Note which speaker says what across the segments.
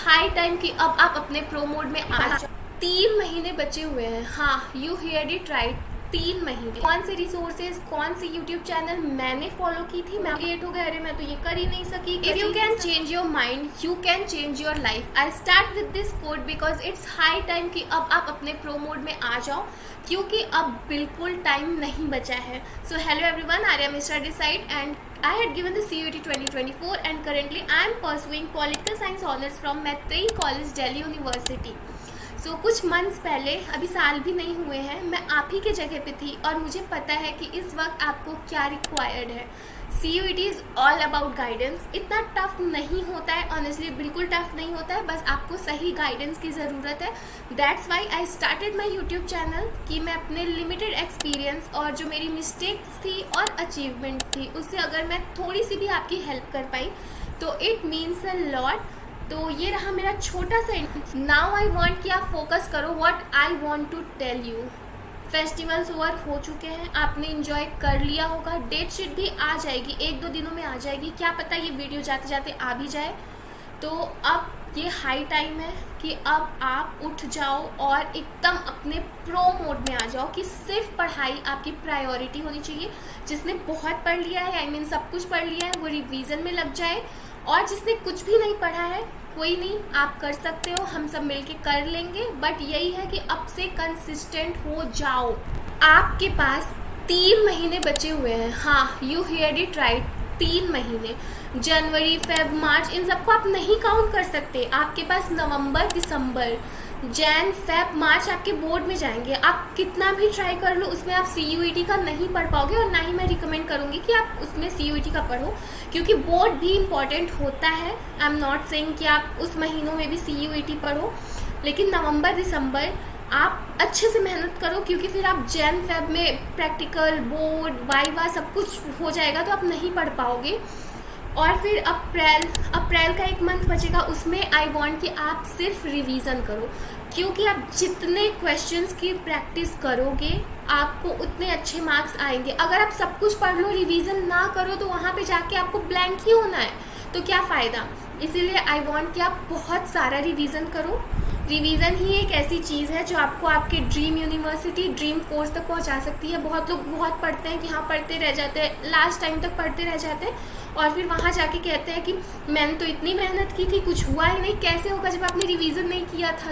Speaker 1: High time कि अब आप अपने प्रो मोड में आ जाओ। 3 महीने बचे हुए हैं। हाँ, यू हियर्ड इट राइट, 3 महीने। कौन से रिसोर्सेज, कौन सी यूट्यूब चैनल मैंने फॉलो की थी, मैं लेट हो गया, अरे मैं तो ये कर ही नहीं सकी। If you can change your mind, you can change your life. I start with this quote because it's high time कि अब आप अपने प्रो मोड में आ जाओ, क्योंकि अब बिल्कुल टाइम नहीं बचा है। So hello everyone, Arya Mishra this side and I had given the CUET 2024 and currently I am pursuing Political Science Honours from Maitreyi College, Delhi University. So कुछ मंथ्स पहले, अभी साल भी नहीं हुए हैं, मैं आप ही के जगह पे थी और मुझे पता है कि इस वक्त आपको क्या रिक्वायर्ड है। CUET is all about guidance. इतना टफ नहीं होता है, ऑनेस्टली बिल्कुल टफ नहीं होता है, बस आपको सही गाइडेंस की ज़रूरत है। That's why I started my YouTube channel कि मैं अपने लिमिटेड एक्सपीरियंस और जो मेरी मिस्टेक्स थी और अचीवमेंट थी, उससे अगर मैं थोड़ी सी भी आपकी हेल्प कर पाई तो इट मीन्स अ लॉट। तो ये रहा मेरा छोटा सा। नाउ आई वॉन्ट कि आप फोकस करो what I want to tell you. Festivals over हो चुके हैं, आपने इंजॉय कर लिया होगा, डेट शीट भी आ जाएगी, 1-2 दिनों में आ जाएगी, क्या पता ये वीडियो जाते जाते आ भी जाए। तो अब ये हाई टाइम है कि अब आप उठ जाओ और एकदम अपने प्रो मोड में आ जाओ कि सिर्फ पढ़ाई आपकी प्रायोरिटी होनी चाहिए। जिसने बहुत पढ़ लिया है, आई मीन सब कुछ पढ़ लिया है, वो रिवीजन में लग जाए, और जिसने कुछ भी नहीं पढ़ा है, कोई नहीं, आप कर सकते हो, हम सब मिलके कर लेंगे। बट यही है कि अब से कंसिस्टेंट हो जाओ। आपके पास 3 महीने बचे हुए हैं। हाँ, यू हियर्ड इट राइट, 3 महीने। जनवरी, फेब, मार्च, इन सबको आप नहीं काउंट कर सकते। आपके पास नवंबर, दिसंबर, जैन, फेब, मार्च आपके बोर्ड में जाएंगे। आप कितना भी ट्राई कर लो, उसमें आप CUET का नहीं पढ़ पाओगे, और ना ही मैं रिकमेंड करूँगी कि आप उसमें CUET का पढ़ो, क्योंकि बोर्ड भी इम्पॉर्टेंट होता है। आई एम नॉट सेइंग कि आप उस महीनों में भी CUET पढ़ो, लेकिन नवंबर, दिसंबर आप अच्छे से मेहनत करो, क्योंकि फिर आप जैन, फेब में प्रैक्टिकल, बोर्ड, वाइवा सब कुछ हो जाएगा तो आप नहीं पढ़ पाओगे। और फिर अप्रैल का 1 मंथ बचेगा, उसमें आई वांट कि आप सिर्फ रिवीजन करो, क्योंकि आप जितने क्वेश्चंस की प्रैक्टिस करोगे आपको उतने अच्छे मार्क्स आएंगे। अगर आप सब कुछ पढ़ लो, रिवीजन ना करो, तो वहाँ पे जाके आपको ब्लैंक ही होना है, तो क्या फ़ायदा। इसीलिए आई वांट कि आप बहुत सारा रिवीजन करो। रिवीजन ही एक ऐसी चीज़ है जो आपको आपके ड्रीम यूनिवर्सिटी, ड्रीम कोर्स तक पहुंचा सकती है। बहुत लोग बहुत पढ़ते हैं कि हाँ, पढ़ते रह जाते हैं, लास्ट टाइम तक पढ़ते रह जाते हैं, और फिर वहाँ जाके कहते हैं कि मैंने तो इतनी मेहनत की थी, कुछ हुआ ही नहीं। कैसे होगा जब आपने रिवीजन नहीं किया था?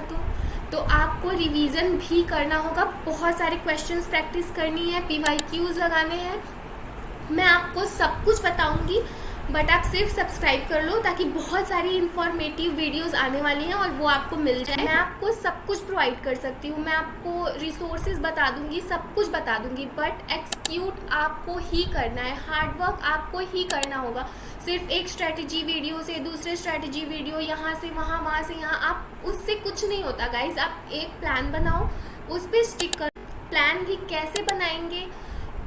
Speaker 1: तो आपको रिवीजन भी करना होगा, बहुत सारे क्वेश्चंस प्रैक्टिस करनी है, PYQs लगाने हैं। मैं आपको सब कुछ बताऊंगी, बट आप सिर्फ सब्सक्राइब कर लो, ताकि बहुत सारी इंफॉर्मेटिव वीडियोस आने वाली हैं और वो आपको मिल जाए। मैं आपको सब कुछ प्रोवाइड कर सकती हूँ, मैं आपको रिसोर्सेज बता दूंगी, सब कुछ बता दूंगी, बट एक्सक्यूट आपको ही करना है, हार्डवर्क आपको ही करना होगा। सिर्फ एक स्ट्रैटेजी वीडियो से दूसरे स्ट्रैटेजी वीडियो, यहाँ से वहाँ, वहाँ से यहाँ, आप उससे कुछ नहीं होता गाइज। आप एक प्लान बनाओ, उस पर स्टिक करो। प्लान भी कैसे बनाएंगे,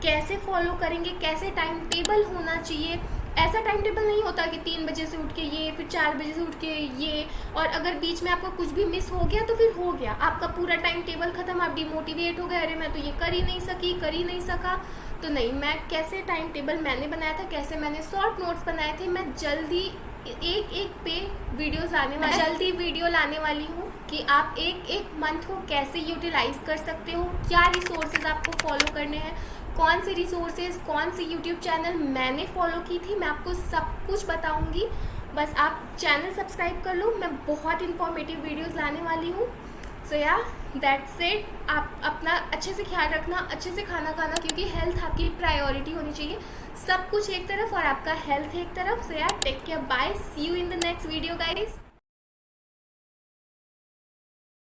Speaker 1: कैसे फॉलो करेंगे, कैसे टाइम टेबल होना चाहिए। ऐसा टाइम टेबल नहीं होता कि 3 बजे से उठ के ये, फिर 4 बजे से उठ के ये, और अगर बीच में आपका कुछ भी मिस हो गया तो फिर हो गया, आपका पूरा टाइम टेबल खत्म, आप डिमोटिवेट हो गए, अरे मैं तो ये कर ही नहीं सकी, कर ही नहीं सका। तो नहीं, मैं कैसे टाइम टेबल मैंने बनाया था, कैसे मैंने शॉर्ट नोट्स बनाए थे, मैं जल्दी एक पे वीडियोस जल्दी वीडियो लाने वाली हूँ कि आप एक मंथ को कैसे यूटिलाइज कर सकते हो, क्या रिसोर्सेज आपको फॉलो करने हैं, कौन से रिसोर्सेज, कौन सी यूट्यूब चैनल मैंने फॉलो की थी, मैं आपको सब कुछ बताऊंगी। बस आप चैनल सब्सक्राइब कर लो, मैं बहुत इंफॉर्मेटिव वीडियोस लाने वाली हूँ। सो या दैट्स इट। आप अपना अच्छे से ख्याल रखना, अच्छे से खाना खाना, क्योंकि हेल्थ आपकी प्रायोरिटी होनी चाहिए। सब कुछ एक तरफ और आपका हेल्थ एक तरफ। So yeah take care, bye, see you in the next video guys.